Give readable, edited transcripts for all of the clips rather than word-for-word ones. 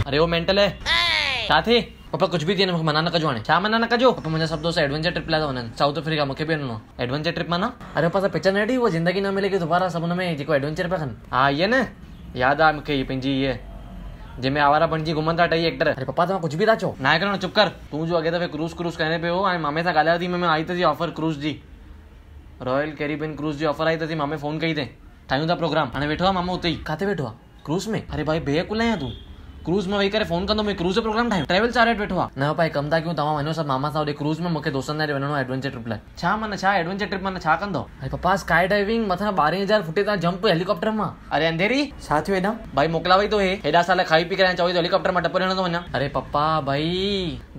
अरे वो मेंटल है छा थे पापा कुछ भी थी न मना न कजो हाणे छा मना न कजो पापा मुंहिंजा सब दोस्त एडवेंचर ट्रिप लाइ था वञनि साउथ अफ्रीका मूंखे बि वञिणो आहे एडवेंचर ट्रिप माना अरे पापा पिक्चर न ॾिठी वो ज़िंदगी न मिलेगी दोबारा सभु हुन में जेको एडवेंचर पिया कनि हा इहे न यादि आहे मूंखे पंहिंजी इहे जंहिंमें आवारा बणिजी घुमनि था टई एक्टर अरे पापा तव्हां कुछ भी था चओ ना करो चुप कर तूं जो अॻे दफ़े क्रूज़ करे पियो हाणे मामे सां ॻाल्हायो थी मैं आई थी ऑफर क्रूज़ जी रॉयल कैरिबियन क्रूज़ जी ऑफर आई थी मामे फोन कई थे ठाहियूं था प्रोग्राम हाणे वेठो आहे मामो उते ई काथे वेठो आहे क्रूज़ में अरे भाई बेकुल आहियां तूं क्रूज़ में वेही करे फोन कंदो मैं क्रूज़ जो प्रोग्राम ठाहियूं ट्रेवल चार्ट वेठो आहे न भाई कम था कयूं तव्हां वञो सभु मामा सां होॾे क्रूज़ में मूंखे दोस्तनि सां वञिणो आहे एडवेंचर ट्रिप लाइ छा माना छा एडवेंचर ट्रिप माना छा कंदो अरे पप्पा स्काई डाइविंग मथां 12,000 फुटे तां जंप हेलीकॉप्टर मां अरे अंधेरी छा थियो हेॾां भाई मोकिलावई तो हे हेॾा साल खाई पी करे चवई तो हेलीकॉप्टर में टपो ॾियणो थो वञा अरे पप्पा भाई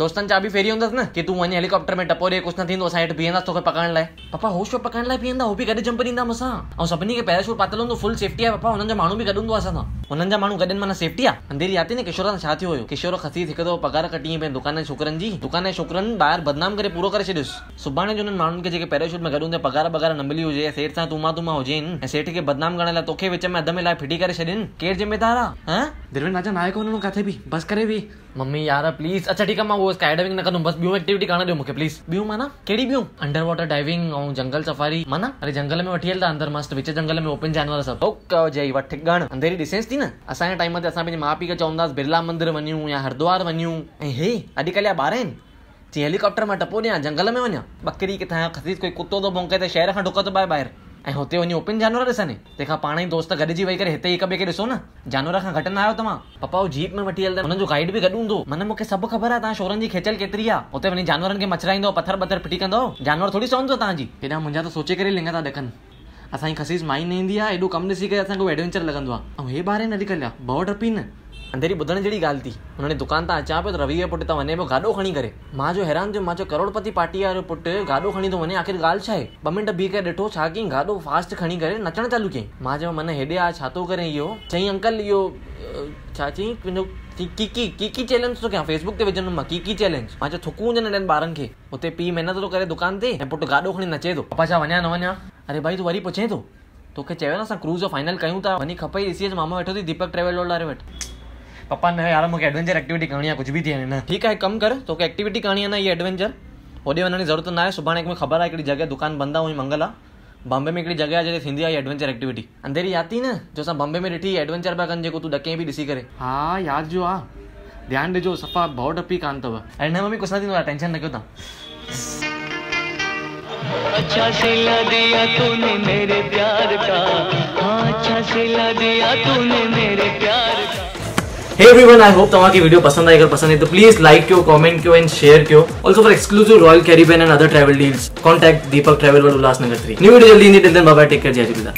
दोस्तनि चा बि फेरी हूंदसि न कि तूं वञी हेलीकॉप्टर में टपो ॾे कुझु न थींदो असां हेठि बीहंदासीं तोखे पकड़ण लाइ पप्पा होश पकड़ण लाइ बीहंदा हो बि गॾु जंप ॾींदा मूंसां ऐं सभिनी खे पैराशूट पातल हूंदो फुल सेफ्टी आहे पप्पा हुननि जा माण्हू बि गॾु हूंदो आहे असां सां हुननि जा माण्हू गॾनि माना सेफ्टी आहे अंधेरी आती न किशोर सां छा थियो हुयो किशोर खसी हिकु दफ़ो पगार कटी पे दुकान जे छोकरनि जी दुकान जे छोकरनि ॿाहिरि बदनाम करे पूरो करे छॾियुसि सुभाणे जो उन्हनि माण्हुनि खे जेके पैराशूट में गॾु हूंदे पगार न मिली हुजे सेठ सां तूमा हुजनि ऐं सेठ खे बदनाम करण लाइ तोखे विच में अध में लाइ फिटी करे छॾनि केरु जिम्मेदार आहे दिलविन राजा नायक वञिणो किथे बि बस करे बि मम्मी यार प्लीज अच्छा ठीकु आहे मां उहो स्काई डाइविंग न कंदुमि बस ॿियूं एक्टिविटी करण ॾियो मूंखे प्लीज ॿियूं माना कहिड़ी ॿियूं अंडर वाटर डाइविंग ऐं जंगल सफारी माना अरे जंगल में वठी हलंदा अंदर मस्त विच जंगल में ओपन जानवर सभु ओके जय वठ ठिकाण अंधेरी ॾिसेसि थी न असांजे टाइम ते असां पंहिंजे माउ पीउ खे चवंदासीं बिरला मंदिर वञूं या हरिद्वार वञूं ऐं हे अॼुकल्ह जा ॿार आहिनि जीअं हेलीकॉप्टर मां टपो ॾियां जंगल में वञा बकरी किथां खसीस कोई कुतो थो भौंके त शहर खां ढुक थो पाए ॿाहिरि ऐं हुते वञी ओपन जानवर ॾिसनि तंहिंखां पाण ई दोस्त गॾिजी वेही करे हिते हिक ॿिए खे ॾिसो न जानवर खां घटि न आहियो तव्हां पप्पा उहो जीप में वठी हलंदा हुननि जो गाइड बि गॾु हूंदो मन मूंखे सभु ख़बर आहे तव्हां शोरनि जी खेचल केतिरी आहे हुते वञी जानवरनि खे मछराईंदो पत्थर फिटी कंदो जानवर थोरी सहंदो तव्हांजी हेॾा मुंहिंजा त सोचे करे लिंग था ॾकनि असांजी खसीस माई न ईंदी आहे एॾो कमु ॾिसी करे असांखे एडवेंचर लॻंदो आहे ऐं हे ॿार आहिनि अॼुकल्ह जा भउ डपी न अंधेरी ॿुधण जहिड़ी ॻाल्हि थी हुन दुकान तां अचां पियो त रवि जो पुटु त वञे पियो गाॾो खणी करे मां जो हैरान थियो मां चयो करोड़पति पार्टी वारो पुटु गाॾो खणी थो वञे आख़िर ॻाल्हि छा आहे 2 मिंट बीह करे ॾिठो छा कयईं गाॾो फास्ट खणी करे नचणु चालू कयईं मां चयो मन हेॾे आहे छा थो करे इहो चईं अंकल इहो छा चईं तुंहिंजो कीकी चैलेंज थो कयां फेसबुक ते विझंदुमि मां कीकी चैलेंज मां चयो थुकूं हुजनि नंढनि ॿारनि खे हुते पीउ महिनत थो करे दुकान ते ऐं पुटु गाॾो खणी नचे थो पप्पा छा वञा न वञा अरे भाई तूं वरी पुछे थो तोखे चयो न असां क्रूज़ जो फाइनल कयूं था वञी खपई ॾिसी अच मामा वेठो थी दीपक ट्रेवल वर्ल्ड वारे वटि पप्पा न यार मूंखे एडवेंचर एक्टिविटी करणी आहे कुझु बि थिए न ठीकु आहे कमु कर तोखे एक्टिविटी करणी आहे न इहा एडवेंचर होॾे वञण जी ज़रूरत न आहे सुभाणे मूंखे ख़बर आहे हिकिड़ी जॻह दुकान बंदि आहे उहो मंगल आहे बॉम्बे में हिकिड़ी जॻह आहे जिते थींदी आहे एडवेंचर एक्टिविटी अंधेरी यादि थी न जो असां बॉम्बे में ॾिठी एडवेंचर पिया कनि जेको तूं ॾके बि ॾिसी करे हा यादि जो आहे ध्यानु ॾिजो सफ़ा भउ डपी कान अथव अरे न मम्मी कुझु न थींदो आहे टेंशन न कयो तव्हां अच्छा सिला दिया तूने मेरे प्यार का हाँ अच्छा सिला दिया तूने मेरे प्यार का Hey everyone, I hope तव्हांखे वीडियो पसंद आई अगर पसंद है तो प्लीज लाइक कयो कमेंट कयो एंड शेयर कयो also for exclusive Royal Caribbean and other travel deals contact Deepak Travel World Ulhasnagar 3 new video जल्दी ईंदी till then bye bye take care जय झूलेलाल